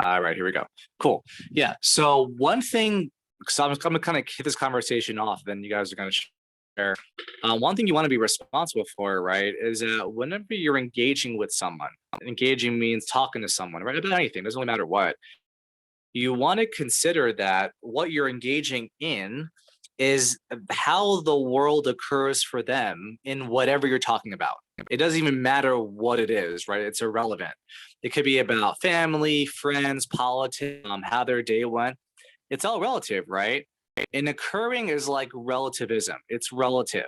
All right, here we go. Cool. Yeah. So one thing, so I'm gonna kind of hit this conversation off, then you guys are gonna share. One thing you want to be responsible for, right, is whenever you're engaging with someone, engaging means talking to someone, right, about anything, doesn't really matter what. You want to consider that what you're engaging in is how the world occurs for them in whatever you're talking about. It doesn't even matter what it is, right? It's irrelevant. It could be about family, friends, politics, how their day went. It's all relative, right? And occurring is like relativism. It's relative.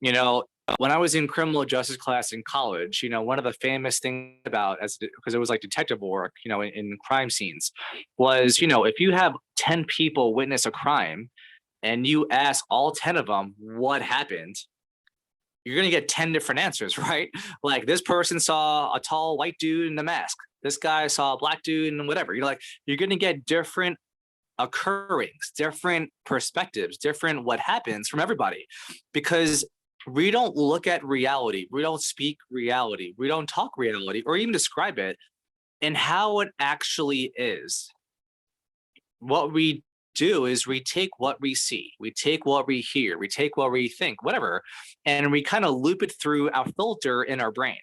You know, when I was in criminal justice class in college, one of the famous things about as because it was like detective work, in crime scenes, was if you have 10 people witness a crime and you ask all 10 of them what happened, you're gonna get 10 different answers, right? Like this person saw a tall white dude in a mask. This guy saw a black dude and whatever. You're gonna get different occurrings, different perspectives, different what happens from everybody. Because we don't look at reality, we don't speak reality, we don't talk reality or even describe it in how it actually is. What we do is we take what we see, we take what we hear, we take what we think, whatever, and we kind of loop it through our filter in our brain,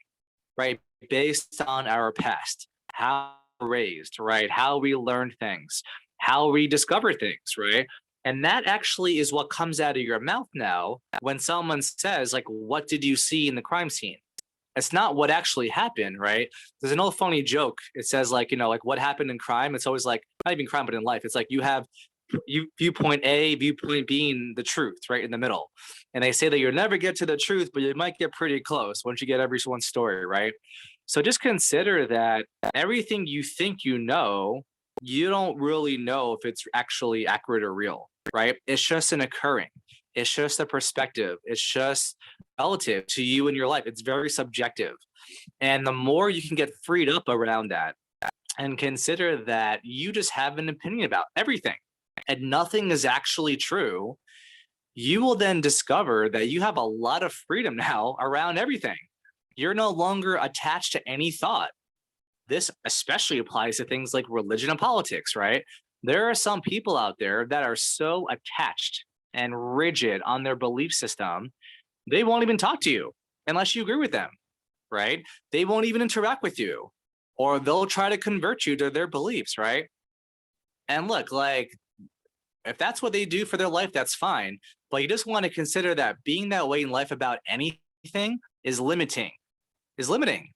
right? Based on our past, how we're raised, right? How we learn things, how we discover things, right? And that actually is what comes out of your mouth now when someone says, like, what did you see in the crime scene? It's not what actually happened, right? There's an old funny joke. It says, like, like what happened in crime. It's always like, not even crime, but in life. It's like you have viewpoint A, viewpoint B, and the truth right in the middle. And they say that you'll never get to the truth, but you might get pretty close once you get everyone's story, right? So just consider that everything you think you don't really know if it's actually accurate or real, right? It's just an occurring. It's just a perspective. It's just relative to you and your life. It's very subjective. And the more you can get freed up around that and consider that you just have an opinion about everything and nothing is actually true, you will then discover that you have a lot of freedom now around everything. You're no longer attached to any thought. This especially applies to things like religion and politics, right? There are some people out there that are so attached and rigid on their belief system, they won't even talk to you unless you agree with them, right? They won't even interact with you, or they'll try to convert you to their beliefs, right? And look, like, if that's what they do for their life, that's fine. But you just want to consider that being that way in life about anything is limiting,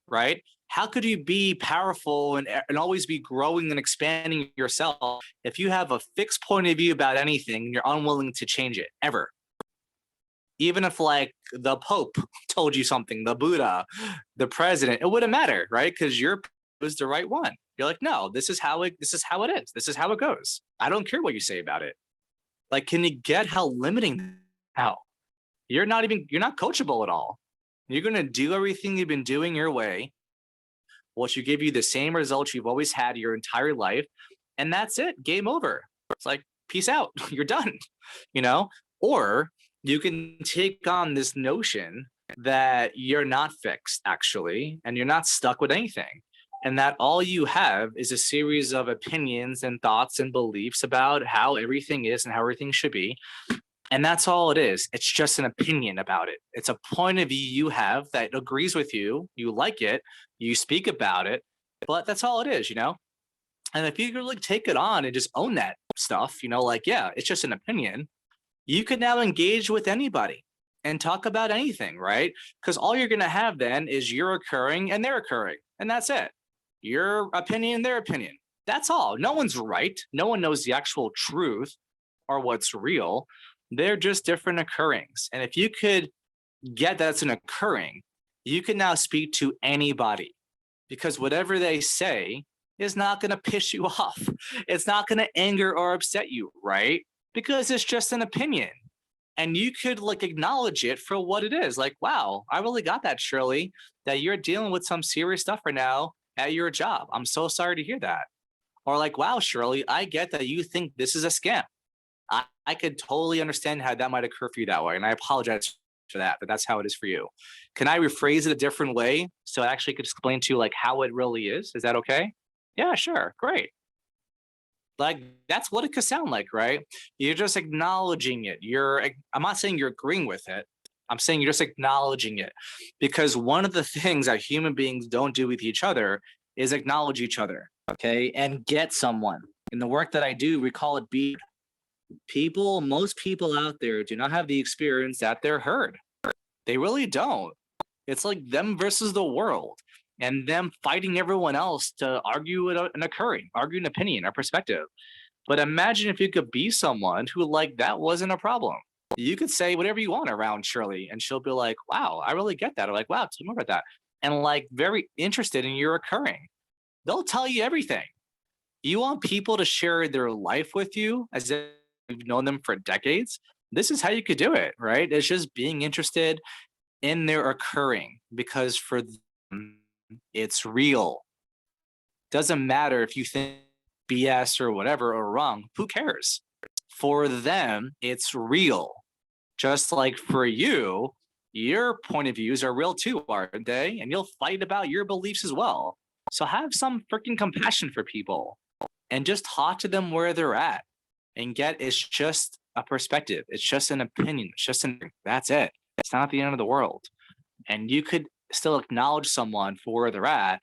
right? How could you be powerful and always be growing and expanding yourself if you have a fixed point of view about anything and you're unwilling to change it ever? Even if like the Pope told you something, the Buddha, the president, it wouldn't matter, right? Because your was the right one. You're like, no, this is how it is. This is how it goes. I don't care what you say about it. Like, can you get how limiting how? You're not coachable at all. You're gonna do everything you've been doing your way, which will give you the same results you've always had your entire life, and that's it. Game over. It's like, peace out. You're done. You know? Or you can take on this notion that you're not fixed, actually, and you're not stuck with anything. And that all you have is a series of opinions and thoughts and beliefs about how everything is and how everything should be. And that's all it is. It's just an opinion about it. It's a point of view you have that agrees with you. You like it. You speak about it. But that's all it is, you know? And if you really take it on and just own that stuff, like, yeah, it's just an opinion, you can now engage with anybody and talk about anything, right? Because all you're going to have then is your occurring and their occurring. And that's it. Your opinion, their opinion. That's all. No one's right. No one knows the actual truth or what's real. They're just different occurrings. And if you could get that's an occurring, you can now speak to anybody because whatever they say is not going to piss you off. It's not going to anger or upset you, right? Because it's just an opinion. And you could like acknowledge it for what it is. Like, wow, I really got that, Shirley, that you're dealing with some serious stuff right now at your job. I'm so sorry to hear that. Or like, wow, Shirley, I get that you think this is a scam. I could totally understand how that might occur for you that way. And I apologize for that, but that's how it is for you. Can I rephrase it a different way so I actually could explain to you like how it really is? Is that okay? Yeah, sure. Great. Like that's what it could sound like, right? You're just acknowledging it. I'm not saying you're agreeing with it. I'm saying you're just acknowledging it. Because one of the things that human beings don't do with each other is acknowledge each other, okay? And get someone. In the work that I do, we call it be people, most people out there do not have the experience that they're heard. They really don't. It's like them versus the world and them fighting everyone else to argue an occurring, argue an opinion or perspective. But imagine if you could be someone who like that wasn't a problem. You could say whatever you want around Shirley, and she'll be like, "Wow, I really get that." Or like, "Wow, tell me more about that," and like very interested in your occurring. They'll tell you everything. You want people to share their life with you as if you've known them for decades. This is how you could do it, right? It's just being interested in their occurring because for them, it's real. Doesn't matter if you think BS or whatever or wrong. Who cares? For them, it's real. Just like for you, your point of views are real too, aren't they? And you'll fight about your beliefs as well. So have some freaking compassion for people and just talk to them where they're at and get it's just a perspective. It's just an opinion. It's just that's it. It's not the end of the world. And you could still acknowledge someone for where they're at,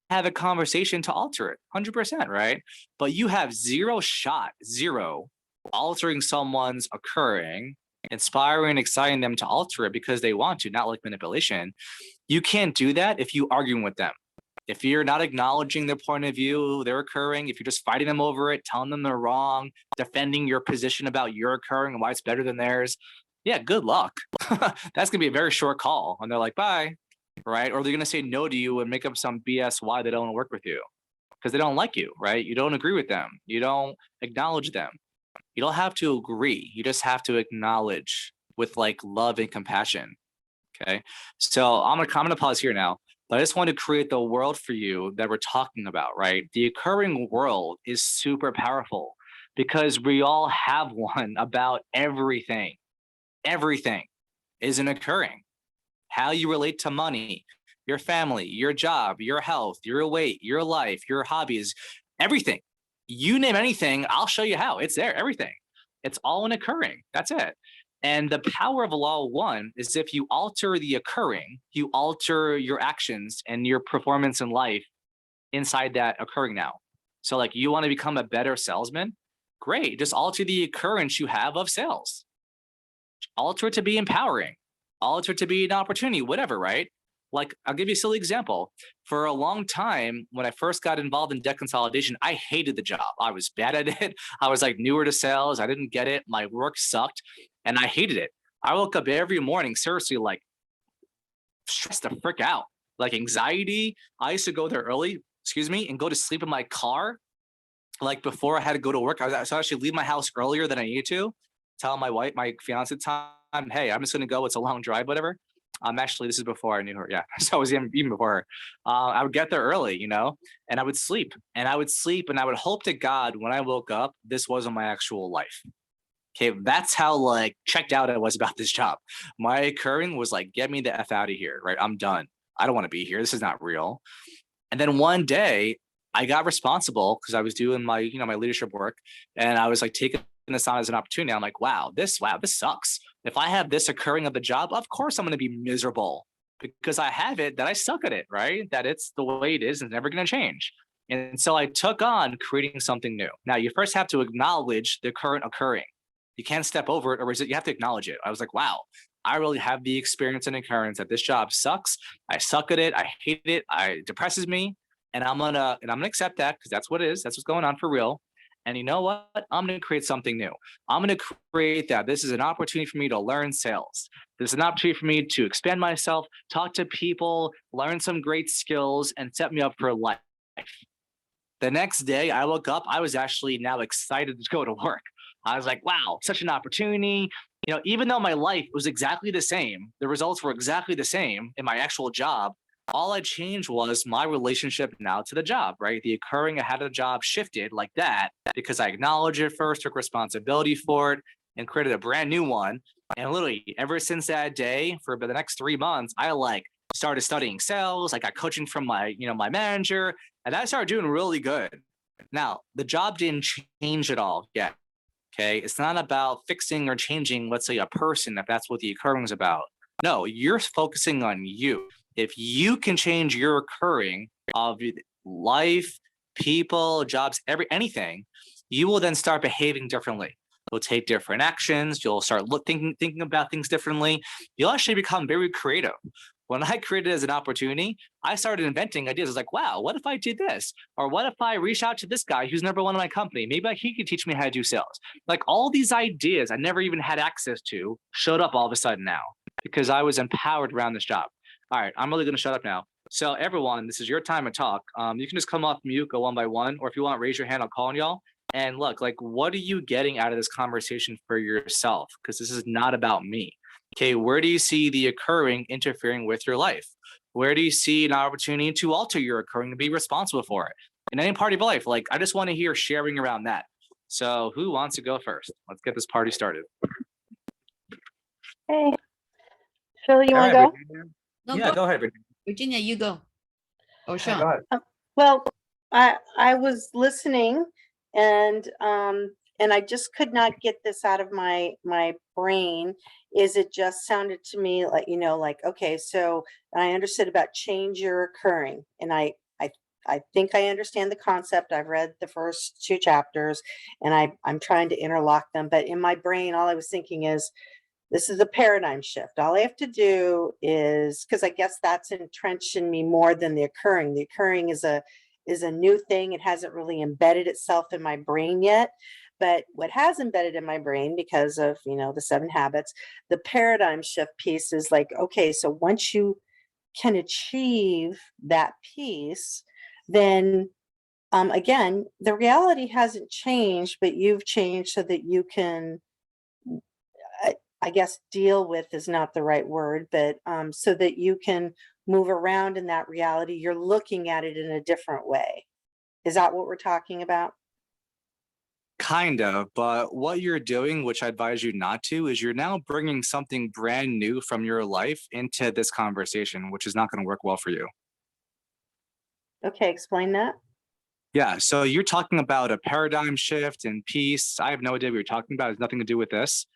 have a conversation to alter it 100%, right? But you have zero shot, zero altering someone's occurring, inspiring, exciting them to alter it because they want to, not like manipulation. You can't do that if you arguing with them. If you're not acknowledging their point of view, their occurring, if you're just fighting them over it, telling them they're wrong, defending your position about your occurring and why it's better than theirs, yeah, good luck. That's gonna be a very short call. And they're like, bye, right? Or they're gonna say no to you and make up some BS why they don't want to work with you. Because they don't like you, right? You don't agree with them. You don't acknowledge them. You don't have to agree. You just have to acknowledge with like love and compassion. Okay. So I'm gonna pause here now. But I just want to create the world for you that we're talking about, right? The occurring world is super powerful because we all have one about everything. Everything is an occurring. How you relate to money, your family, your job, your health, your weight, your life, your hobbies, everything. You name anything, I'll show you how. It's there, everything. It's all an occurring. That's it. And the power of law one is if you alter the occurring, you alter your actions and your performance in life inside that occurring now. So, like, you want to become a better salesman? Great. Just alter the occurrence you have of sales, alter it to be empowering, alter it to be an opportunity, whatever, right? Like, I'll give you a silly example. For a long time, when I first got involved in debt consolidation, I hated the job. I was bad at it. I was like newer to sales. I didn't get it. My work sucked and I hated it. I woke up every morning, seriously, like stressed the frick out, like anxiety. I used to go there early, excuse me, and go to sleep in my car. Like before I had to go to work, so I actually leave my house earlier than I needed to. Tell my wife, my fiance at the time, hey, I'm just gonna go. It's a long drive, whatever. Actually, this is before I knew her. Yeah, so I was even before her. I would get there early, and I would sleep, and I would sleep, and I would hope to God when I woke up, this wasn't my actual life. Okay, that's how like checked out I was about this job. My occurring was like, get me the f out of here, right? I'm done. I don't want to be here. This is not real. And then one day, I got responsible because I was doing my leadership work, and I was like taking this on as an opportunity. I'm like, wow, this sucks. If I have this occurring of the job, of course I'm going to be miserable because I have it, that I suck at it, right? That it's the way it is and never going to change. And so I took on creating something new. Now you first have to acknowledge the current occurring. You can't step over it, or you have to acknowledge it. I was like, wow, I really have the experience and occurrence that this job sucks. I suck at it. I hate it. It depresses me. And I'm gonna accept that because that's what it is. That's what's going on for real. And you know what? I'm gonna create something new. I'm gonna create that. This is an opportunity for me to learn sales. This is an opportunity for me to expand myself, talk to people, learn some great skills, and set me up for life. The next day I woke up, I was actually now excited to go to work. I was like, wow, such an opportunity. Even though my life was exactly the same, the results were exactly the same in my actual job, all I changed was my relationship now to the job, right? The occurring ahead of the job shifted like that because I acknowledged it first, took responsibility for it, and created a brand new one. And literally, ever since that day, for the next 3 months, I like started studying sales. I got coaching from my manager, and I started doing really good. Now, the job didn't change at all yet. Okay. It's not about fixing or changing, let's say, a person, if that's what the occurring is about. No, you're focusing on you. If you can change your occurring of life, people, jobs, anything, you will then start behaving differently. You'll take different actions. You'll start thinking about things differently. You'll actually become very creative. When I created it as an opportunity, I started inventing ideas. I was like, wow, what if I did this? Or what if I reach out to this guy who's number one in my company? Maybe he could teach me how to do sales. Like all these ideas I never even had access to showed up all of a sudden now because I was empowered around this job. All right, I'm really going to shut up now. So everyone, this is your time to talk. You can just come off mute, go one by one, or if you want, raise your hand. I'll call on y'all. And look, like, what are you getting out of this conversation for yourself? Because this is not about me. Okay, where do you see the occurring interfering with your life? Where do you see an opportunity to alter your occurring and be responsible for it? In any part of your life, like I just want to hear sharing around that. So who wants to go first? Let's get this party started. Hey, Phil, you All want to right, go? Virginia. No, Yeah, go ahead, Virginia. Virginia, you go. Or Yeah, Sean. go ahead. Well, I was listening and I just could not get this out of my brain. Is it just sounded to me like, like, okay, so I understood about change your occurring. And I think I understand the concept. I've read the first 2 chapters and I'm trying to interlock them. But in my brain, all I was thinking is, this is a paradigm shift. All I have to do is, because I guess that's entrenched in me more than the occurring. The occurring is a new thing. It hasn't really embedded itself in my brain yet. But what has embedded in my brain because of, the 7 habits, the paradigm shift piece is like, okay, so once you can achieve that piece, then again, the reality hasn't changed, but you've changed so that you can, I guess deal with is not the right word, but so that you can move around in that reality, you're looking at it in a different way. Is that what we're talking about? Kind of, but what you're doing, which I advise you not to, is you're now bringing something brand new from your life into this conversation, which is not going to work well for you. Okay, explain that. Yeah, so you're talking about a paradigm shift and peace. I have no idea what you're talking about. It has nothing to do with this.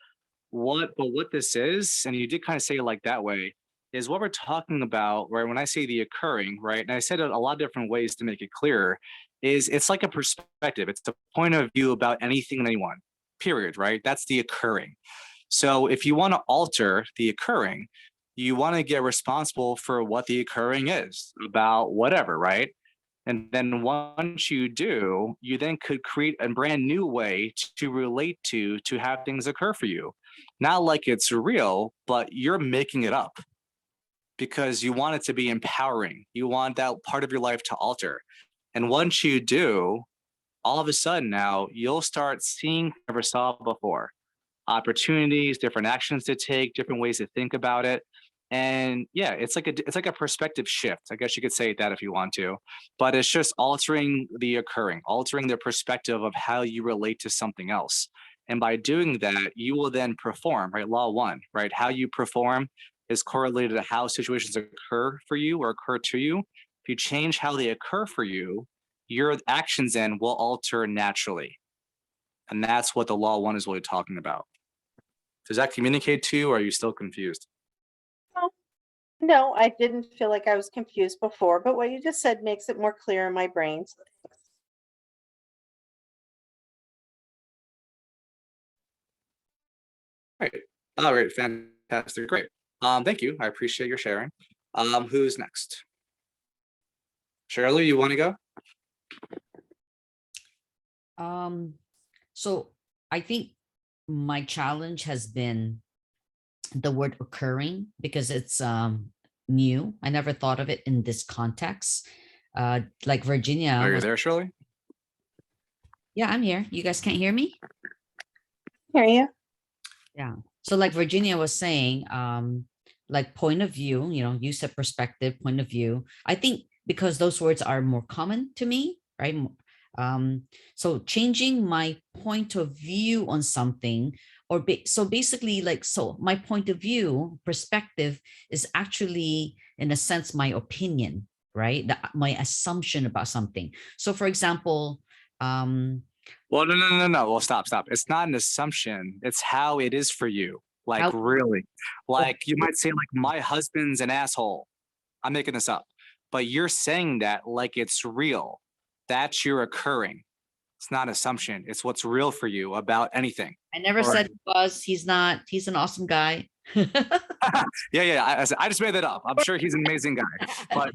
What this is, and you did kind of say it like that way, is what we're talking about, right? When I say the occurring, right? And I said it a lot of different ways to make it clearer, is it's like a perspective. It's the point of view about anything and anyone, period, right? That's the occurring. So if you want to alter the occurring, you want to get responsible for what the occurring is about whatever, right? And then once you do, you then could create a brand new way to relate to have things occur for you. Not like it's real, but you're making it up because you want it to be empowering. You want that part of your life to alter. And once you do, all of a sudden now you'll start seeing you never saw before. Opportunities, different actions to take, different ways to think about it. And yeah, it's like a perspective shift. I guess you could say that if you want to, but it's just altering the occurring, altering the perspective of how you relate to something else. And by doing that, you will then perform, right? Law 1, right? How you perform is correlated to how situations occur for you or occur to you. If you change how they occur for you, your actions then will alter naturally. And that's what the Law 1 is really talking about. Does that communicate to you, or are you still confused? No, I didn't feel like I was confused before, but what you just said makes it more clear in my brain. So Right. All right. Fantastic. Great. Thank you. I appreciate your sharing. Who's next? Shirley, you want to go? So I think my challenge has been the word occurring because it's new. I never thought of it in this context. Like Virginia Are you was, there, Shirley? yeah, I'm here. You guys can't hear me? hear you. Yeah. So like Virginia was saying, like point of view, you said perspective, point of view. I think because those words are more common to me, right? So changing my point of view on something, so basically so my point of view, perspective is actually in a sense my opinion, right? My assumption about something. So for example, Well, no. Well, stop. It's not an assumption. It's how it is for you. Like, How- really. Like, you might say, like, my husband's an asshole. I'm making this up. But you're saying that like it's real. That's your occurring. It's not assumption. It's what's real for you about anything. I never Or- said he was, he's not, he's an awesome guy. Yeah. I just made that up. I'm sure he's an amazing guy.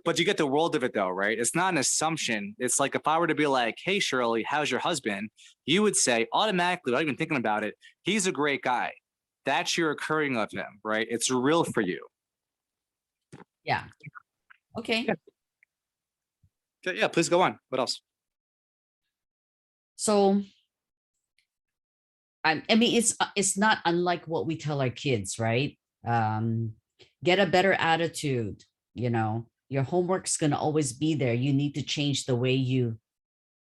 But you get the world of it though, right? It's not an assumption. It's like if I were to be like, hey Shirley, how's your husband? You would say automatically, without even thinking about it, he's a great guy. That's your occurring of him, right? It's real for you. Yeah. Okay. Yeah, please go on. What else? So I mean, it's not unlike what we tell our kids, right? Get a better attitude. You know, your homework's gonna always be there. You need to change the way you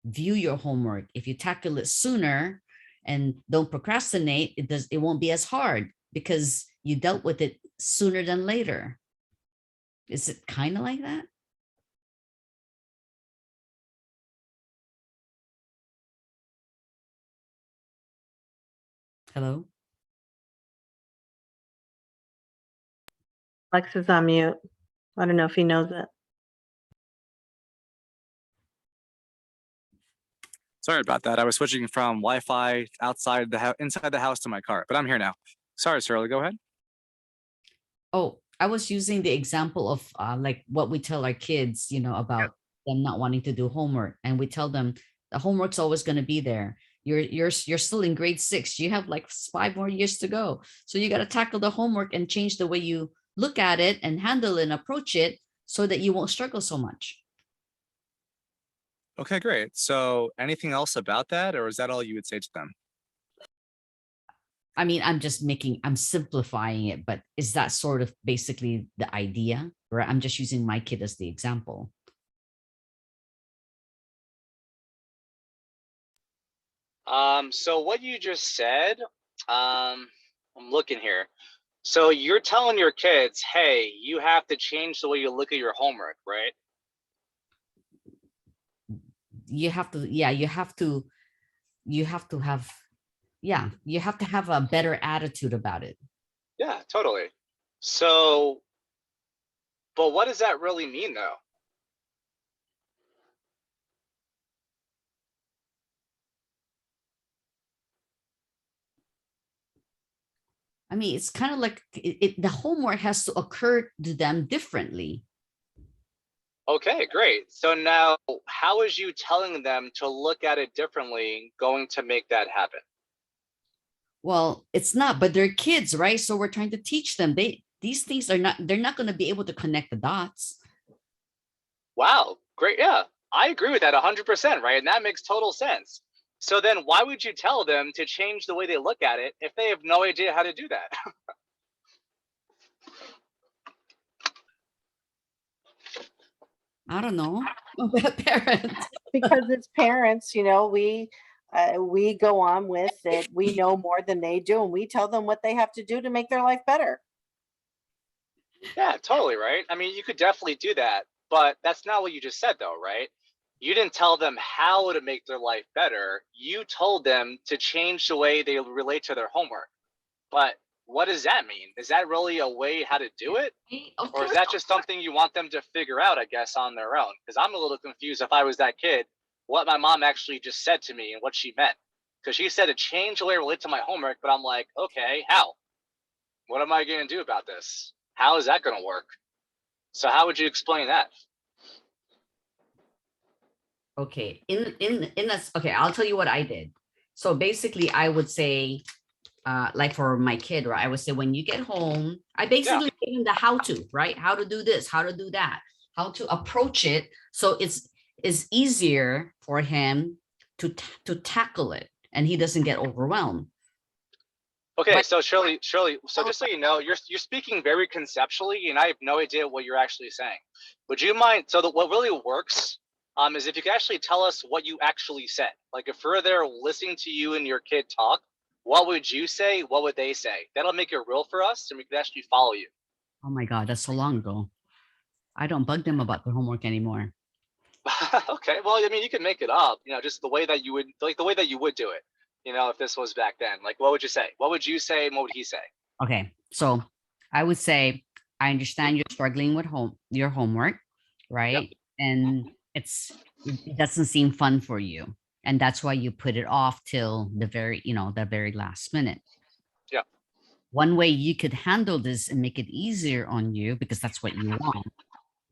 view your homework. If you tackle it sooner and don't procrastinate, it won't be as hard because you dealt with it sooner than later. Is it kind of like that? Hello? Lex is on mute. I don't know if he knows it. Sorry about that. I was switching from Wi-Fi outside the house, inside the house to my car, but I'm here now. Sorry, Shirley, go ahead. Oh, I was using the example of like what we tell our kids, you know, about them not wanting to do homework. And we tell them the homework's always going to be there. You're still in grade 6. You have like 5 more years to go. So you got to tackle the homework and change the way you look at it and handle it and approach it so that you won't struggle so much. Okay, great. So anything else about that, or is that all you would say to them? I mean, I'm simplifying it, but is that sort of basically the idea? Right? I'm just using my kid as the example. So what you just said, I'm looking here. So you're telling your kids, hey, you have to change the way you look at your homework, right? You have to, yeah, you have to have, yeah, you have to have a better attitude about it. Yeah, totally. So, but what does that really mean though? I mean, it's kind of like the homework has to occur to them differently. Okay, great. So now how is you telling them to look at it differently going to make that happen? Well, it's not, but they're kids, right? So we're trying to teach them. These things are not, they're not going to be able to connect the dots. Wow, great. Yeah, I agree with that 100%, right? And that makes total sense. So then why would you tell them to change the way they look at it if they have no idea how to do that? I don't know. Parents. Because as parents, you know, we go on with it. We know more than they do, and we tell them what they have to do to make their life better. Yeah, totally, right? I mean, you could definitely do that, but that's not what you just said though, right? You didn't tell them how to make their life better. You told them to change the way they relate to their homework. But what does that mean? Is that really a way how to do it? Of Or is course. that just something you want them to figure out, I guess, on their own? Because I'm a little confused if I was that kid, what my mom actually just said to me and what she meant. Because she said to change the way I relate to my homework, but I'm like, okay, how? What am I going to do about this? How is that going to work? So how would you explain that? Okay, in this, okay, I'll tell you what I did. So basically I would say, like for my kid, right, I would say when you get home, I basically gave him the how to, right, how to do this, how to do that, how to approach it, so it's easier for him to tackle it and he doesn't get overwhelmed. Okay, But- so Shirley, so just so you know, you're speaking very conceptually, and I have no idea what you're actually saying. Would you mind? So what really works is if you could actually tell us what you actually said. Like if we're there listening to you and your kid talk, what would you say? What would they say? That'll make it real for us, and we can actually follow you. Oh my God, that's so long ago. I don't bug them about their homework anymore. Okay, well, I mean, you can make it up, just the way that you would, like the way that you would do it. If this was back then, like, what would you say? What would you say? And what would he say? Okay, so I would say I understand you're struggling with your homework, Yep. right? And it doesn't seem fun for you, and that's why you put it off till the very last minute. Yep. One way you could handle this and make it easier on you, because that's what you want,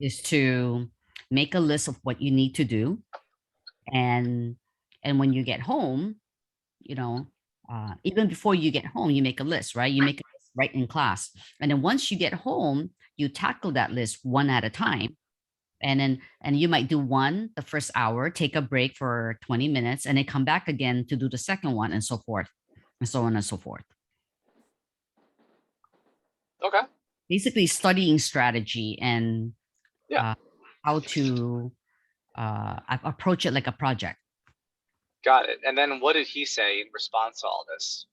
is to make a list of what you need to do, and when you get home, you know, even before you get home, you make a list, right? You make a list right in class. And then once you get home, you tackle that list one at a time. And you might do one the first hour, take a break for 20 minutes, and then come back again to do the second one, and so forth, and so on and so forth. Okay. Basically, studying strategy and Yeah. how to approach it like a project. Got it. And then what did he say in response to all this?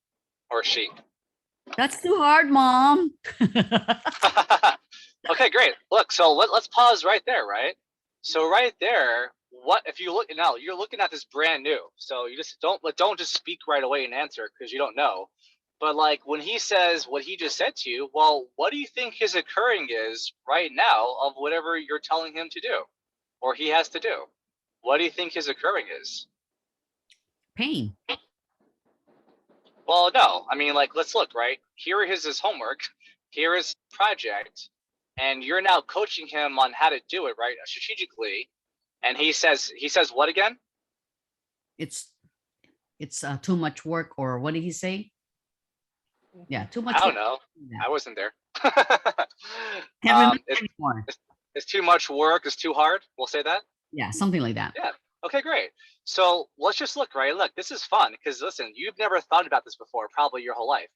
Or she? That's too hard, Mom. Okay, great. Look, so let's pause right there, right? So right there, what if you look now, you're looking at this brand new. So you just don't just speak right away and answer because you don't know. But like when he says what he just said to you, well, what do you think his occurring is right now of whatever you're telling him to do or he has to do? What do you think his occurring is? Pain. Well, no. I mean, like, let's look, right? Here is his homework. Here is project. And you're now coaching him on how to do it, right? Strategically. And he says what again? It's too much work, or what did he say? Yeah, too much I don't work. know. Yeah. I wasn't there. Can't remember anymore. It's too much work. It's too hard. We'll say that. Yeah, something like that. Yeah. Okay, great. So let's just look, right? Look, this is fun because listen, you've never thought about this before, probably your whole life.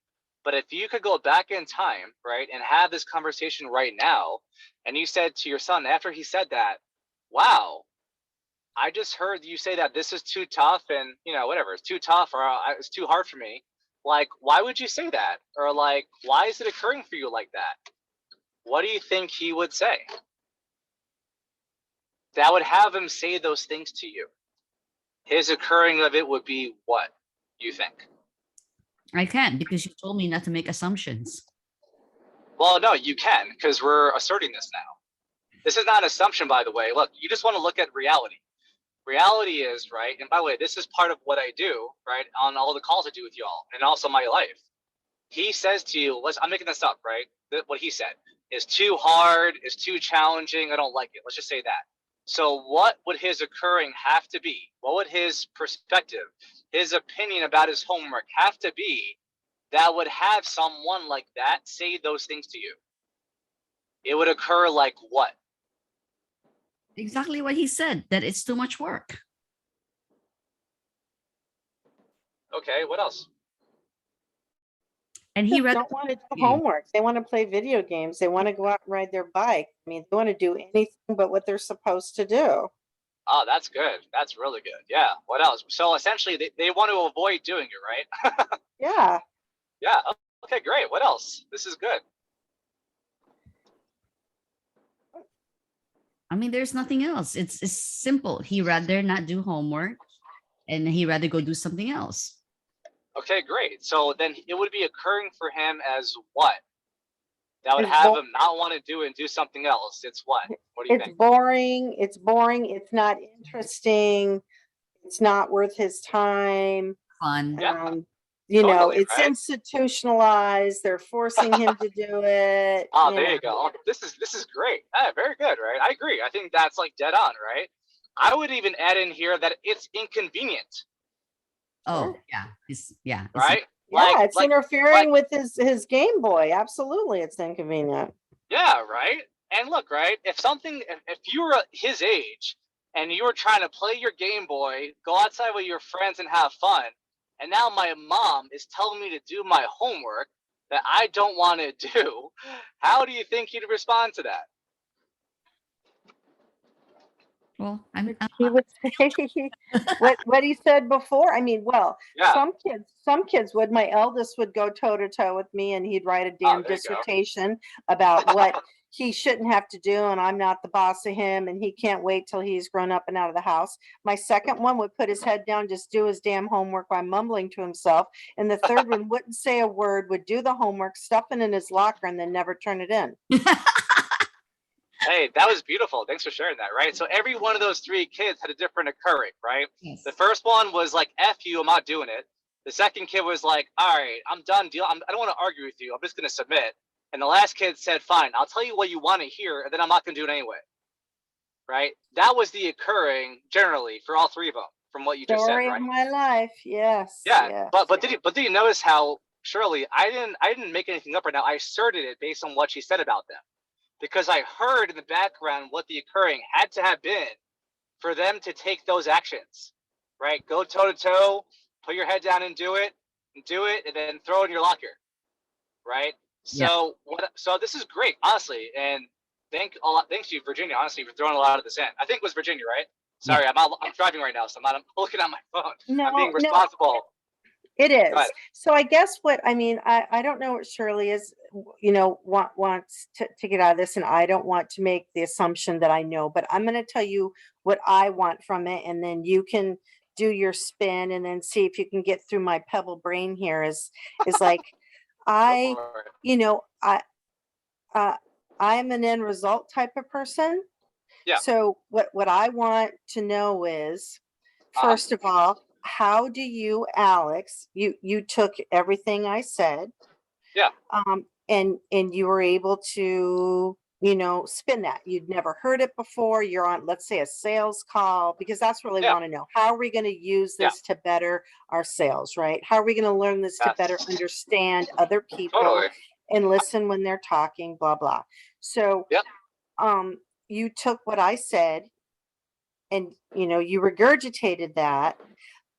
But if you could go back in time, right, and have this conversation right now, and you said to your son after he said that, wow, I just heard you say that this is too tough and, whatever, it's too tough or it's too hard for me. Like, why would you say that? Or like, why is it occurring for you like that? What do you think he would say? That would have him say those things to you. His occurring of it would be what you think? I can't, because you told me not to make assumptions. Well, no, you can, because we're asserting this now. This is not an assumption, by the way. Look, you just want to look at reality. Reality is, right, and by the way, this is part of what I do, right, on all the calls I do with y'all, and also my life. He says to you, I'm making this up, right? What he said is too hard, is too challenging, I don't like it. Let's just say that. So what would his occurring have to be? What would his perspective, his opinion about his homework have to be that would have someone like that say those things to you? It would occur like what? Exactly what he said, that it's too much work. Okay, what else? And he They don't want to do homework. They want to play video games. They want to go out and ride their bike. I mean, they want to do anything but what they're supposed to do. Oh, that's good. That's really good. Yeah. What else? So essentially, they want to avoid doing it, right? Yeah. Yeah. Okay, great. What else? This is good. I mean, there's nothing else. It's simple. He rather not do homework, and he rather go do something else. Okay, great. So then it would be occurring for him as what? That would have him not want to do it and do something else. It's what? What do you think? It's boring. It's boring. It's not interesting. It's not worth his time. Fun. Yeah. Totally, it's right? institutionalized. They're forcing him to do it. Oh, there you go. Oh, this is great. Very good, right? I agree. I think that's like dead on, right? I would even add in here that it's inconvenient. Oh, yeah. It's right? Yeah, it's interfering with his Game Boy. Absolutely, it's inconvenient. Yeah, right. And look, right, if you were his age and you were trying to play your Game Boy, go outside with your friends and have fun, and now my mom is telling me to do my homework that I don't want to do, how do you think he'd respond to that? Well, he would say what he said before. I mean, well, yeah. some kids would. My eldest would go toe to toe with me, and he'd write a damn dissertation about he shouldn't have to do, and I'm not the boss of him, and he can't wait till he's grown up and out of the house. My second one would put his head down, just do his damn homework while mumbling to himself. And the third one wouldn't say a word, would do the homework, stuff it in his locker, and then never turn it in. Hey, that was beautiful. Thanks for sharing that, right? So every one of those three kids had a different occurring, right? Yes. The first one was like, F you, I'm not doing it. The second kid was like, all right, I'm done. I don't want to argue with you. I'm just going to submit. And the last kid said, fine, I'll tell you what you want to hear, and then I'm not going to do it anyway. Right? That was the occurring generally for all three of them, from what you just said, Story right? of my life. Yes. Yeah, yes, but did you notice how Shirley, I didn't make anything up right now. I asserted it based on what she said about them. Because I heard in the background what the occurring had to have been for them to take those actions. Right? Go toe to toe, put your head down and do it, and then throw it in your locker. Right? So so this is great, honestly. And thanks to you, Virginia, honestly, for throwing a lot of this in. I think it was Virginia, right? Sorry, I'm driving right now, so I'm looking at my phone. No, I'm being no. responsible. It is. ahead. So I guess I don't know what Shirley is, wants to get out of this, and I don't want to make the assumption that I know, but I'm going to tell you what I want from it, and then you can do your spin and then see if you can get through my pebble brain here is like, I, Go for it. you know, I'm an end result type of person. Yeah. So what I want to know is, Uh-huh. first of all, how do you, Alex, you took everything I said. Yeah. And you were able to, spin that. You'd never heard it before. You're on, let's say, a sales call, because that's what I Yeah. want to know. How are we going to use this to better our sales, right? How are we going to learn this to Yes. better understand other people Totally. and listen when they're talking, blah, blah. So, Yep. you took what I said and, you regurgitated that,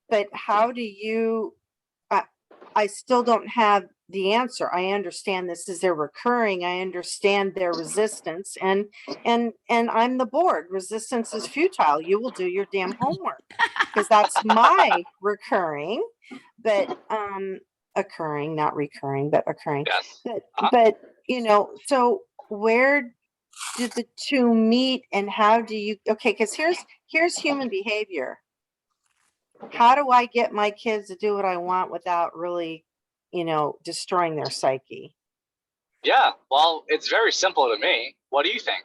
but how do you, I still don't have the answer. I understand this is their recurring. I understand their resistance, and I'm the board. Resistance is futile. You will do your damn homework, because that's my recurring, but occurring, not recurring, but occurring. Yes. But Uh-huh. so where did the two meet, and how do you? Okay, because here's human behavior. How do I get my kids to do what I want without really, destroying their psyche? Yeah. Well, it's very simple to me. What do you think?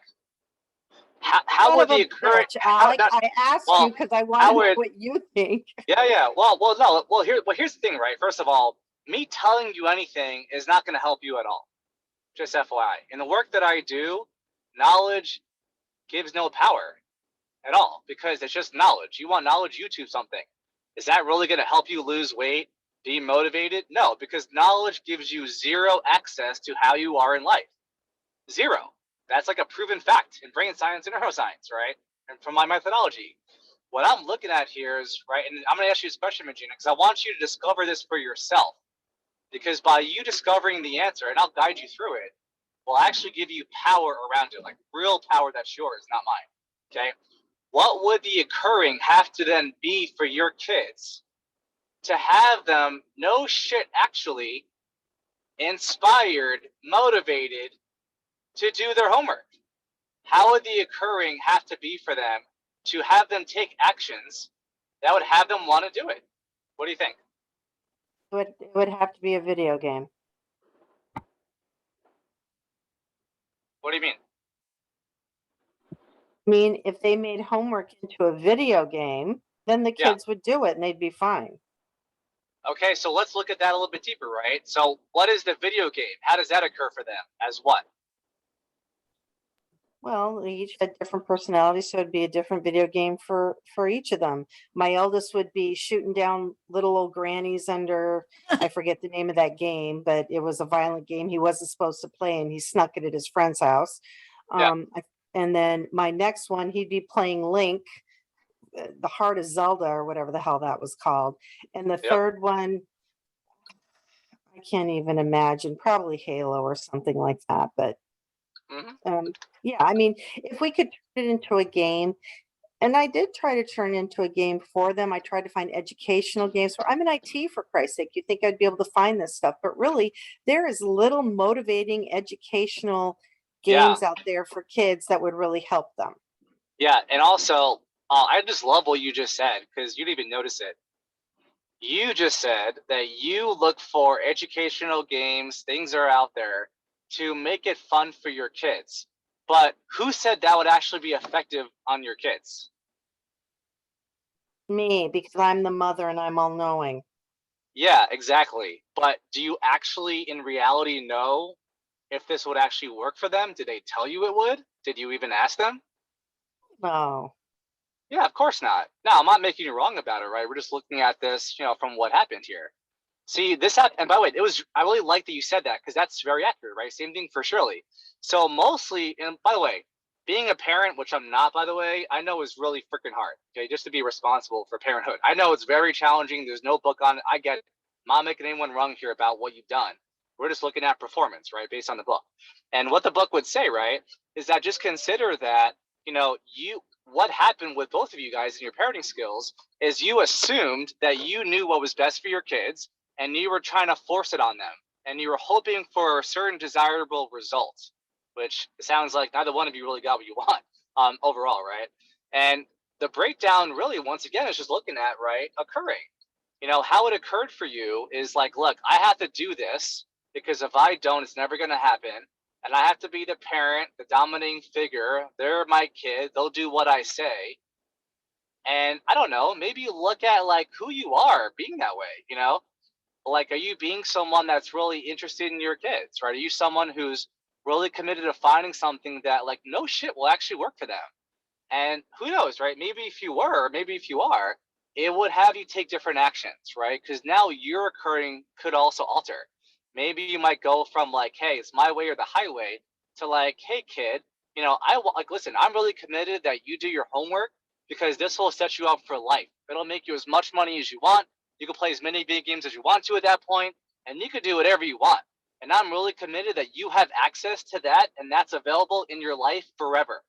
How Son would of a the occurring? bitch, Alex, I asked you well, because I want to know would- what you think. Yeah. Well, no. Well, here's the thing, right? First of all, me telling you anything is not going to help you at all. Just FYI. In the work that I do, knowledge gives no power at all, because it's just knowledge. You want knowledge, YouTube something. Is that really going to help you lose weight, be motivated? No, because knowledge gives you zero access to how you are in life. Zero. That's like a proven fact in brain science and neuroscience, right? And from my methodology. What I'm looking at here is, right, and I'm going to ask you this question, Regina, because I want you to discover this for yourself. Because by you discovering the answer, and I'll guide you through it, will actually give you power around it, like real power that's yours, not mine. Okay? What would the occurring have to then be for your kids to have them, no shit, actually inspired, motivated to do their homework? How would the occurring have to be for them to have them take actions that would have them want to do it? What do you think? It would have to be a video game. What do you mean? I mean, if they made homework into a video game, then the Yeah. kids would do it and they'd be fine. Okay, so let's look at that a little bit deeper, right? So what is the video game? How does that occur for them? As what? Well, they each had different personalities, so it'd be a different video game for each of them. My eldest would be shooting down little old grannies under, I forget the name of that game, but it was a violent game he wasn't supposed to play, and he snuck it at his friend's house. Yeah. And then my next one, he'd be playing Link, the Heart of Zelda, or whatever the hell that was called. And the Yep. third one, I can't even imagine, probably Halo or something like that, but Mhm. yeah, I mean, if we could turn it into a game, and I did try to turn it into a game for them. I tried to find educational games. I'm in IT, for Christ's sake. You think I'd be able to find this stuff, but really, there is little motivating educational Yeah. games out there for kids that would really help them. Yeah, and also, I just love what you just said because you didn't even notice it. You just said that you look for educational games, things are out there to make it fun for your kids. But who said that would actually be effective on your kids? Me, because I'm the mother and I'm all knowing. Yeah, exactly. But do you actually, in reality, know if this would actually work for them? Did they tell you it would? Did you even ask them? No. Yeah, of course not. No, I'm not making you wrong about it, right? We're just looking at this, from what happened here. See, this happened, and by the way, I really like that you said that because that's very accurate, right? Same thing for Shirley. So mostly, and by the way, being a parent, which I'm not, by the way, I know is really freaking hard, okay? Just to be responsible for parenthood. I know it's very challenging. There's no book on it. I get it. I'm not making anyone wrong here about what you've done. We're just looking at performance, right? Based on the book. And what the book would say, right, is that just consider that, what happened with both of you guys in your parenting skills is you assumed that you knew what was best for your kids and you were trying to force it on them and you were hoping for a certain desirable result, which sounds like neither one of you really got what you want overall, right? And the breakdown really, once again, is just looking at, right, occurring. How it occurred for you is like, look, I have to do this because if I don't, it's never going to happen. And I have to be the parent, the dominating figure. They're my kid. They'll do what I say. And I don't know, maybe you look at like who you are being that way. Like, are you being someone that's really interested in your kids, right? Are you someone who's really committed to finding something that, like, no shit will actually work for them? And who knows, right? Maybe if you were, maybe if you are, it would have you take different actions, right? Because now your occurring could also alter. Maybe you might go from like, hey, it's my way or the highway, to like, hey, kid, listen, I'm really committed that you do your homework because this will set you up for life. It'll make you as much money as you want. You can play as many video games as you want to at that point, and you can do whatever you want. And I'm really committed that you have access to that, and that's available in your life forever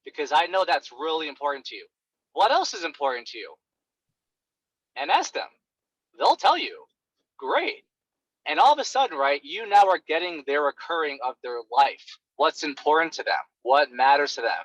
because I know that's really important to you. What else is important to you? And ask them. They'll tell you. Great. And all of a sudden, right, you now are getting their occurring of their life. What's important to them? What matters to them?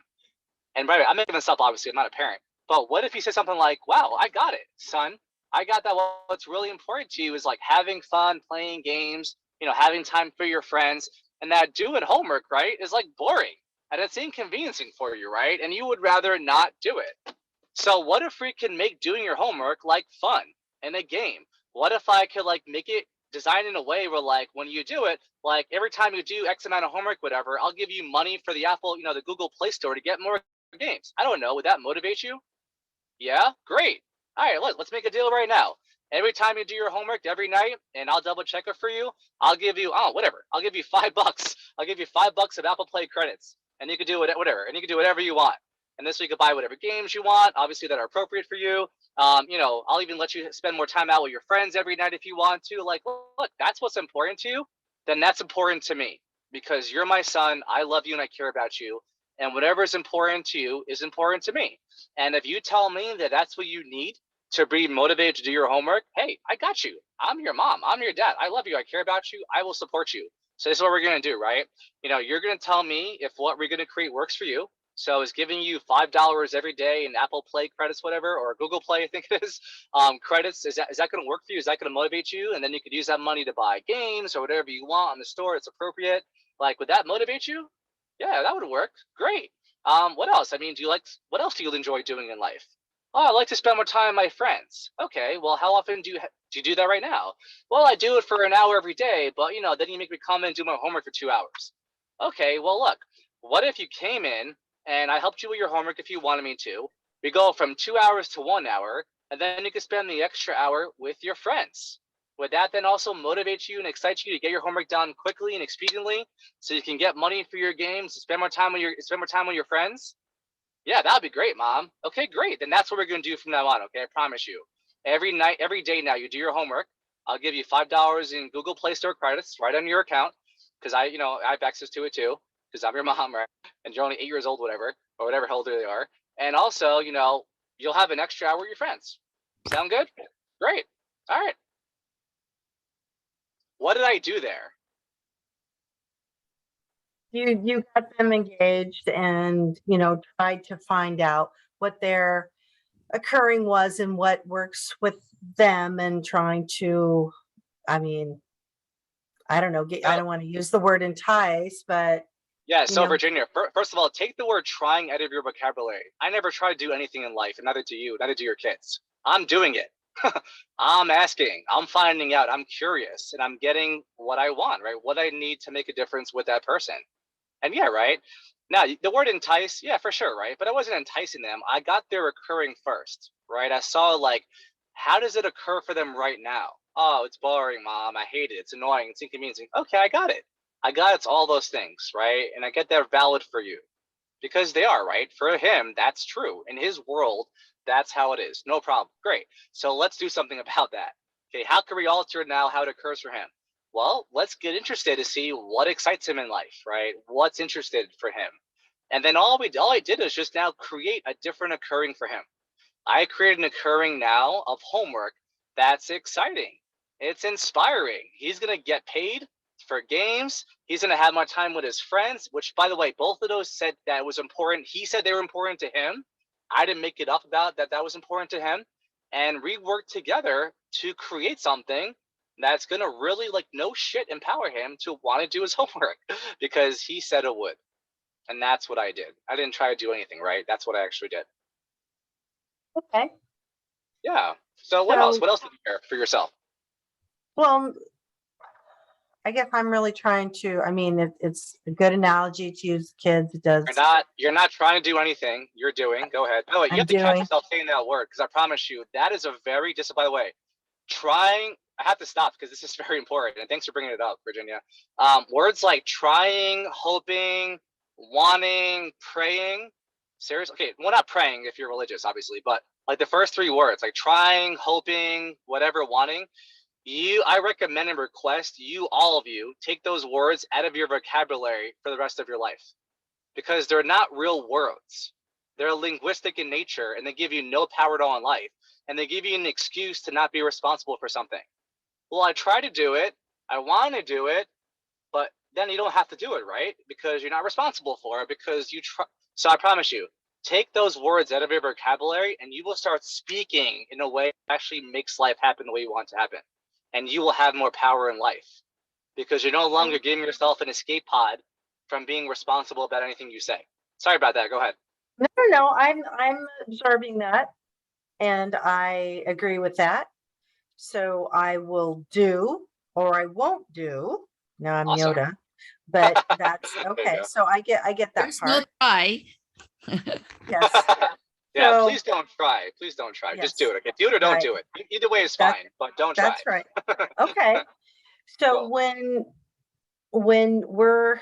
And by the way, I'm making this up, obviously, I'm not a parent. But what if you said something like, wow, I got it, son. I got that. What's really important to you is like having fun, playing games, having time for your friends. And that doing homework, right, is like boring. And it's inconveniencing for you, right? And you would rather not do it. So what if we can make doing your homework like fun and a game? What if I could like make it designed in a way where like when you do it, like every time you do X amount of homework, whatever, I'll give you money for the Apple, the Google Play Store to get more games. I don't know. Would that motivate you? Yeah, great. All right, let's make a deal right now. Every time you do your homework every night, and I'll double check it for you, I'll give you whatever. I'll give you $5. I'll give you $5 of Apple Play credits, and you can do whatever, and you can do whatever you want. And this way you can buy whatever games you want, obviously that are appropriate for you. I'll even let you spend more time out with your friends every night if you want to. Like, look, that's what's important to you. Then that's important to me because you're my son. I love you and I care about you. And whatever is important to you is important to me. And if you tell me that that's what you need to be motivated to do your homework, hey, I got you. I'm your mom. I'm your dad. I love you. I care about you. I will support you. So this is what we're going to do, right? You're going to tell me if what we're going to create works for you. So is giving you $5 every day in Apple Play credits, whatever, or Google Play, I think it is, credits. Is that going to work for you? Is that going to motivate you? And then you could use that money to buy games or whatever you want on the store. It's appropriate. Like, would that motivate you? Yeah, that would work. Great. What else? I mean, what else do you enjoy doing in life? Oh, I like to spend more time with my friends. Okay, well, how often do you do that right now? Well, I do it for an hour every day, but then you make me come in and do my homework for 2 hours. Okay, well, look, what if you came in and I helped you with your homework if you wanted me to? We go from 2 hours to 1 hour, and then you can spend the extra hour with your friends. Would that then also motivate you and excite you to get your homework done quickly and expediently, so you can get money for your games, spend more time with your friends? Yeah, that'd be great, Mom. Okay, great. Then that's what we're gonna do from now on. Okay, I promise you. Every night, every day now, you do your homework. I'll give you $5 in Google Play Store credits right on your account because I have access to it too because I'm your mom, right? And you're only 8 years old, whatever, or whatever older they are. And also, you'll have an extra hour with your friends. Sound good? Great. All right. What did I do there? you got them engaged and, you know, tried to find out what their occurring was and what works with them and trying to, I mean, I don't know, I No. don't want to use the word entice, but Yeah, you so know, Virginia, first of all, take the word trying out of your vocabulary. I never try to do anything in life, and neither do you, neither do your kids. I'm doing it. I'm asking, I'm finding out, I'm curious, and I'm getting what I want, right? What I need to make a difference with that person. And yeah, right. Now, the word entice, yeah, for sure, right? But I wasn't enticing them. I got their occurring first, right? I saw like, how does it occur for them right now? Oh, it's boring, mom. I hate it. It's annoying. It's inconveniencing. Okay, I got it. I got it's all those things, right? And I get they're valid for you because they are, right? For him, that's true. In his world, that's how it is. No problem. Great. So let's do something about that. Okay, how can we alter now how it occurs for him? Well, let's get interested to see what excites him in life, right? What's interested for him. And then all I did is just now create a different occurring for him. I created an occurring now of homework that's exciting. It's inspiring. He's going to get paid for games. He's going to have more time with his friends, which, by the way, both of those said that was important. He said they were important to him. I didn't make it up about that. That was important to him. And we worked together to create something that's going to really, like, no shit, empower him to want to do his homework because he said it would. And that's what I did. I didn't try to do anything, right? That's what I actually did. okay. Yeah. So what else? So, What else did you hear for yourself? well, I guess I'm really trying to, I mean, it's a good analogy to use kids. It does. You're not trying to do anything. You're doing. Go ahead. By the way, you I'm have to catch doing. yourself saying that word because I promise you that is a very by the way, trying. I have to stop because this is very important. And thanks for bringing it up, Virginia. Words like trying, hoping, wanting, praying. Seriously, okay. Well, not praying if you're religious, obviously, but like the first three words, like trying, hoping, whatever, wanting. I recommend and request you, all of you, take those words out of your vocabulary for the rest of your life because they're not real words. They're linguistic in nature and they give you no power at all in life. And they give you an excuse to not be responsible for something. Well, I try to do it. I want to do it, but then you don't have to do it, right? Because you're not responsible for it because you try. So I promise you, take those words out of your vocabulary and you will start speaking in a way that actually makes life happen the way you want it to happen. And you will have more power in life because you're no longer giving yourself an escape pod from being responsible about anything you say. Sorry about that. Go ahead. No, I'm observing that and I agree with that. So I will do or I won't do. Now I'm Awesome. Yoda, but that's There you okay. go. So I get that There's no part. try. Yes. Yeah, So, please don't try. Please don't try. Just do yes, it. Okay, do it or don't right. do it. Either way is That- fine, but don't try. That's right. Okay. So Cool. when we're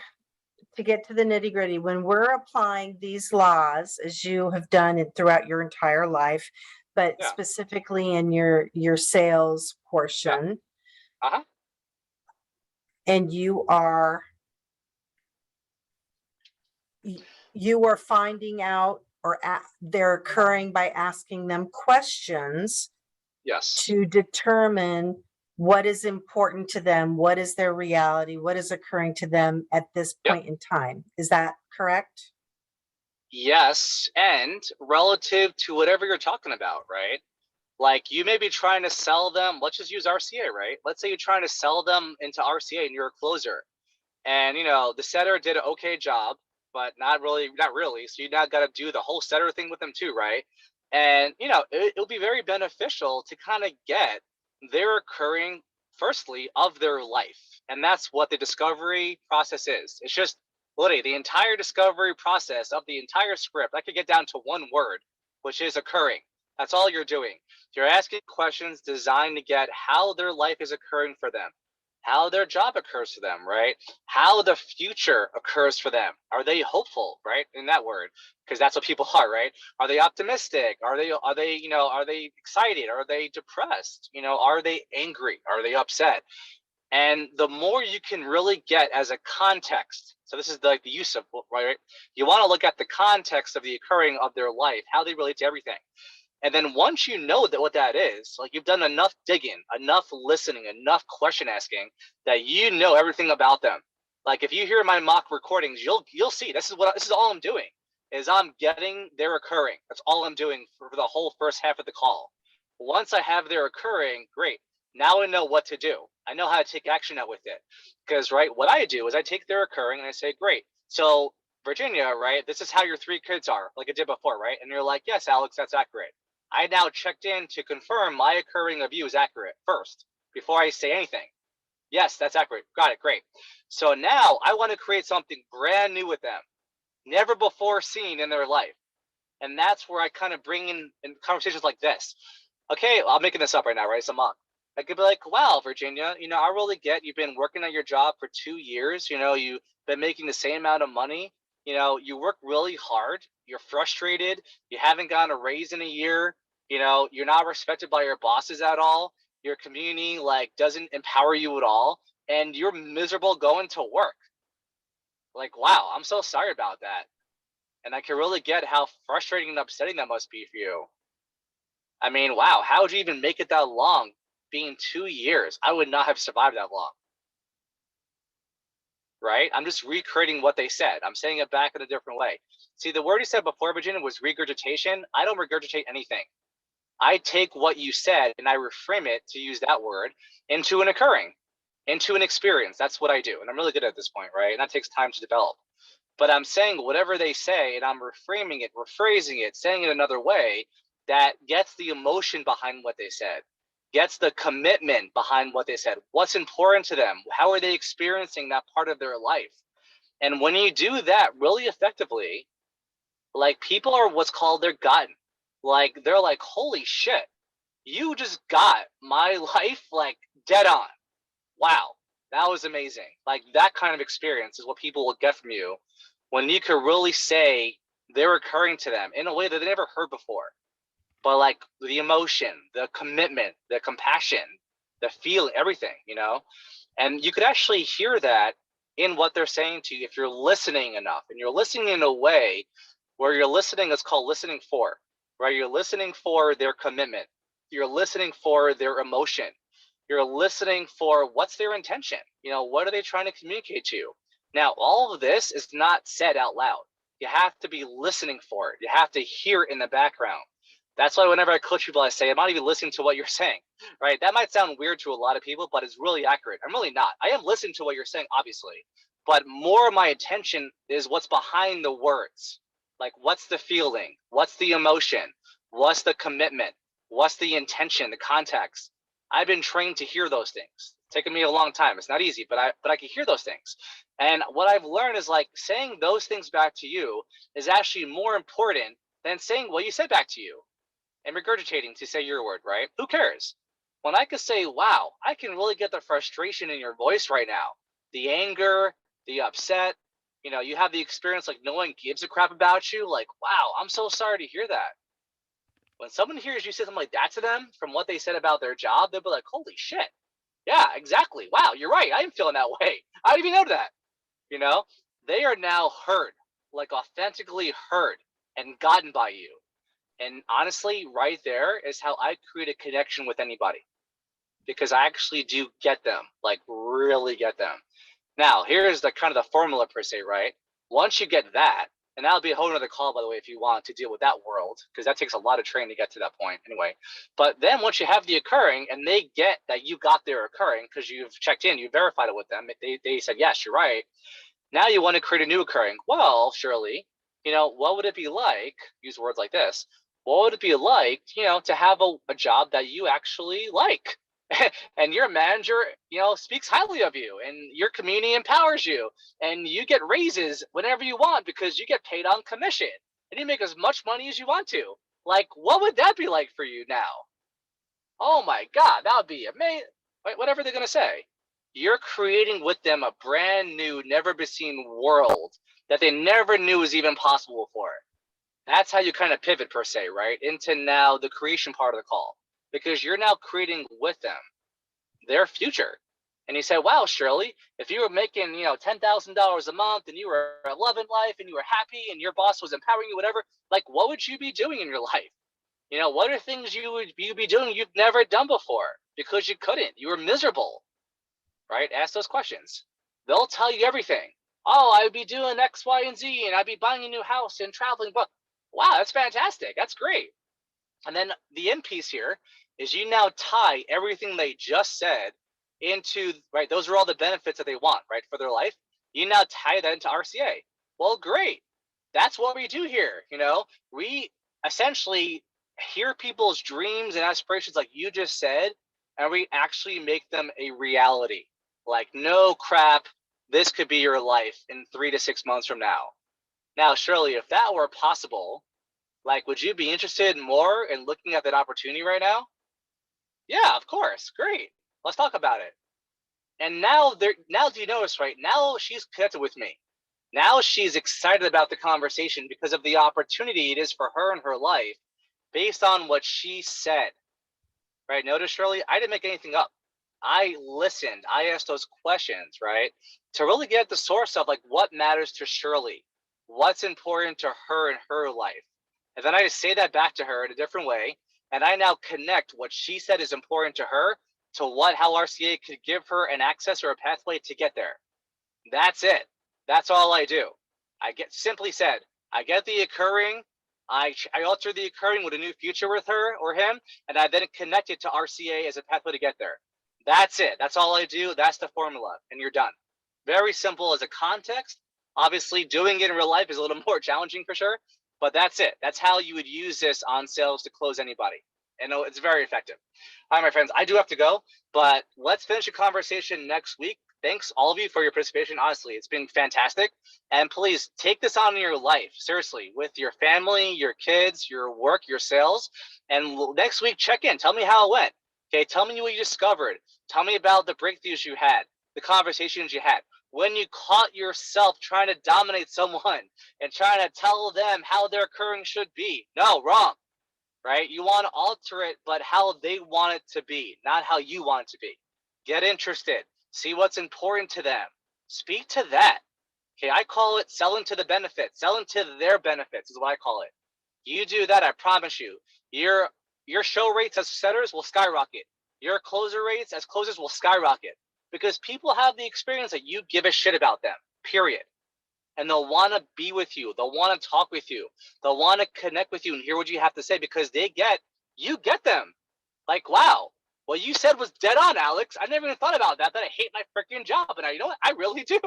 to get to the nitty gritty, when we're applying these laws as you have done it throughout your entire life, but Yeah. specifically in your sales portion, Uh-huh. and you are finding out or they're occurring by asking them questions Yes. to determine what is important to them, what is their reality, what is occurring to them at this Yep. point in time. Is that correct? Yes, and relative to whatever you're talking about, right? Like you may be trying to sell them, let's just use RCA, right? Let's say you're trying to sell them into RCA and you're a closer. And the setter did an okay job, but not really. So you now got to do the whole setter thing with them too, right? And it'll be very beneficial to kind of get their occurring firstly of their life. And that's what the discovery process is. It's just literally the entire discovery process of the entire script. I could get down to one word, which is occurring. That's all you're doing. You're asking questions designed to get how their life is occurring for them, how their job occurs to them, right? How the future occurs for them. Are they hopeful, right? In that word, because that's what people are, right? Are they optimistic? Are they excited? Are they depressed? Are they angry? Are they upset? And the more you can really get as a context, so this is the use of, right? You want to look at the context of the occurring of their life, how they relate to everything. And then once you know that what that is, like you've done enough digging, enough listening, enough question asking that you know everything about them. Like if you hear my mock recordings, you'll see this is all I'm doing is I'm getting their occurring. That's all I'm doing for the whole first half of the call. Once I have their occurring, great. Now I know what to do. I know how to take action out with it. Because right, what I do is I take their occurring and I say, great. So Virginia, right, this is how your 3 kids are, like I did before, right? And you're like, yes, Alex, that's accurate. I now checked in to confirm my occurring of you is accurate first before I say anything. Yes, that's accurate. Got it. Great. So now I want to create something brand new with them, never before seen in their life. And that's where I kind of bring in conversations like this. Okay, I'm making this up right now, right? It's a mock. I could be like, wow, Virginia, I really get you've been working at your job for 2 years. You've been making the same amount of money. You work really hard. You're frustrated. You haven't gotten a raise in a year. You're not respected by your bosses at all. Your community doesn't empower you at all. And you're miserable going to work. Like, wow, I'm so sorry about that. And I can really get how frustrating and upsetting that must be for you. I mean, wow, how would you even make it that long? Being 2 years, I would not have survived that long. Right? I'm just recreating what they said. I'm saying it back in a different way. See, the word you said before, Virginia, was regurgitation. I don't regurgitate anything. I take what you said and I reframe it, to use that word, into an occurring, into an experience. That's what I do. And I'm really good at this point, right? And that takes time to develop. But I'm saying whatever they say and I'm reframing it, rephrasing it, saying it another way that gets the emotion behind what they said, gets the commitment behind what they said. What's important to them? How are they experiencing that part of their life? And when you do that really effectively, people are what's called, they're gotten. They're like, holy shit, you just got my life dead on. Wow, that was amazing. That kind of experience is what people will get from you when you can really say they're occurring to them in a way that they never heard before. But the emotion, the commitment, the compassion, the feeling, everything, and you could actually hear that in what they're saying to you if you're listening enough, and you're listening in a way where you're listening is called listening for, right? You're listening for their commitment. You're listening for their emotion. You're listening for what's their intention. What are they trying to communicate to you? Now, all of this is not said out loud. You have to be listening for it. You have to hear it in the background. That's why whenever I coach people, I say, I'm not even listening to what you're saying, right? That might sound weird to a lot of people, but it's really accurate. I'm really not. I am listening to what you're saying, obviously, but more of my attention is what's behind the words. What's the feeling? What's the emotion? What's the commitment? What's the intention, the context? I've been trained to hear those things. It's taken me a long time. It's not easy, but I can hear those things. And what I've learned is saying those things back to you is actually more important than saying what you said back to you and regurgitating to say your word, right? Who cares? When I could say, wow, I can really get the frustration in your voice right now, the anger, the upset, you have the experience no one gives a crap about you. Wow, I'm so sorry to hear that. When someone hears you say something like that to them from what they said about their job, they'll be like, holy shit. Yeah, exactly. Wow, you're right. I am feeling that way. I didn't even know that. They are now heard, authentically heard and gotten by you. And honestly, right there is how I create a connection with anybody, because I actually do get them, really get them. Now, here's the kind of the formula per se, right? Once you get that, and that'll be a whole nother call, by the way, if you want to deal with that world, because that takes a lot of training to get to that point anyway. But then once you have the occurring and they get that you got their occurring because you've checked in, you verified it with them, they said, yes, you're right. Now you want to create a new occurring. Well, Shirley, what would it be like, use words like this, what would it be like, to have a job that you actually like? And your manager, speaks highly of you, and your community empowers you, and you get raises whenever you want because you get paid on commission, and you make as much money as you want to. What would that be like for you now? Oh my God, that would be amazing. Whatever they're going to say. You're creating with them a brand new, never been seen world that they never knew was even possible before. That's how you kind of pivot per se, right? Into now the creation part of the call, because you're now creating with them their future. And you say, wow, Shirley, if you were making, $10,000 a month and you were loving life and you were happy and your boss was empowering you, whatever, what would you be doing in your life? What are things you be doing you've never done before because you couldn't, you were miserable, right? Ask those questions. They'll tell you everything. Oh, I would be doing X, Y, and Z, and I'd be buying a new house and traveling. But wow, that's fantastic. That's great. And then the end piece here is you now tie everything they just said into, right? Those are all the benefits that they want, right, for their life. You now tie that into RCA. Well, great. That's what we do here. You know, we essentially hear people's dreams and aspirations, like you just said, and we actually make them a reality. Like, no crap, this could be your life in 3 to 6 months from now. Now, Shirley, if that were possible, like, would you be interested more in looking at that opportunity right now? Yeah, of course. Great. Let's talk about it. And now do you notice, right? Now she's connected with me. Now she's excited about the conversation because of the opportunity it is for her in her life based on what she said. Right? Notice, Shirley, I didn't make anything up. I listened. I asked those questions, right? To really get at the source of like what matters to Shirley, what's important to her in her life. And then I just say that back to her in a different way. And I now connect what she said is important to her to how RCA could give her an access or a pathway to get there. That's it. That's all I do. Simply said, I get the occurring, I alter the occurring with a new future with her or him, and I then connect it to RCA as a pathway to get there. That's it. That's all I do. That's the formula, and you're done. Very simple as a context. Obviously, doing it in real life is a little more challenging for sure, but that's it. That's how you would use this on sales to close anybody. And it's very effective. All right, my friends, I do have to go, but let's finish the conversation next week. Thanks all of you for your participation. Honestly, it's been fantastic. And please take this on in your life, seriously, with your family, your kids, your work, your sales. And next week, check in. Tell me how it went. Okay, tell me what you discovered. Tell me about the breakthroughs you had, the conversations you had. When you caught yourself trying to dominate someone and trying to tell them how their occurring should be. No, wrong. Right? You want to alter it, but how they want it to be, not how you want it to be. Get interested. See what's important to them. Speak to that. Okay, I call it selling to the benefits. Selling to their benefits is what I call it. You do that, I promise you, your show rates as setters will skyrocket. Your closer rates as closers will skyrocket because people have the experience that you give a shit about them, period. And they'll want to be with you. They'll want to talk with you. They'll want to connect with you and hear what you have to say because you get them. Like, wow, what you said was dead on, Alex. I never even thought about that I hate my freaking job. And you know what? I really do.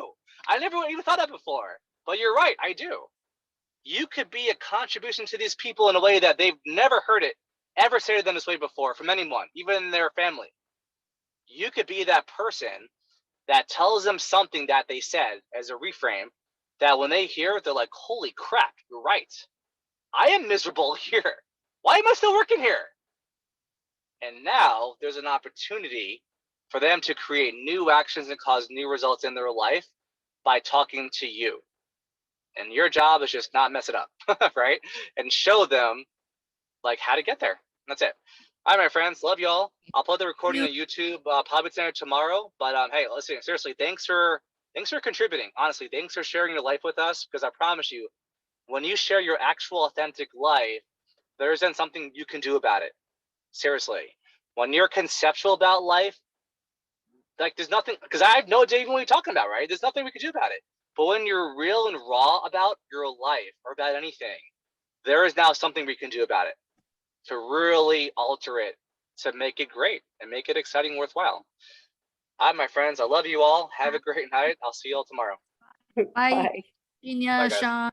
I never even thought that before. But you're right, I do. You could be a contribution to these people in a way that they've never heard it ever say to them this way before from anyone, even their family. You could be that person that tells them something that they said as a reframe that when they hear it, they're like, holy crap, you're right. I am miserable here. Why am I still working here? And now there's an opportunity for them to create new actions and cause new results in their life by talking to you. And your job is just not mess it up, right? And show them like how to get there. That's it. All right, my friends, love y'all. I'll put the recording on YouTube probably tonight or tomorrow. But hey, listen, seriously, thanks for contributing. Honestly, thanks for sharing your life with us because I promise you, when you share your actual authentic life, there isn't something you can do about it. Seriously, when you're conceptual about life, like there's nothing, because I have no idea even what you're talking about, right? There's nothing we can do about it. But when you're real and raw about your life or about anything, there is now something we can do about it to really alter it, to make it great and make it exciting, worthwhile. All right, my friends, I love you all. Have a great night. I'll see you all tomorrow. Bye, Bye. Virginia, Bye, guys. Sean.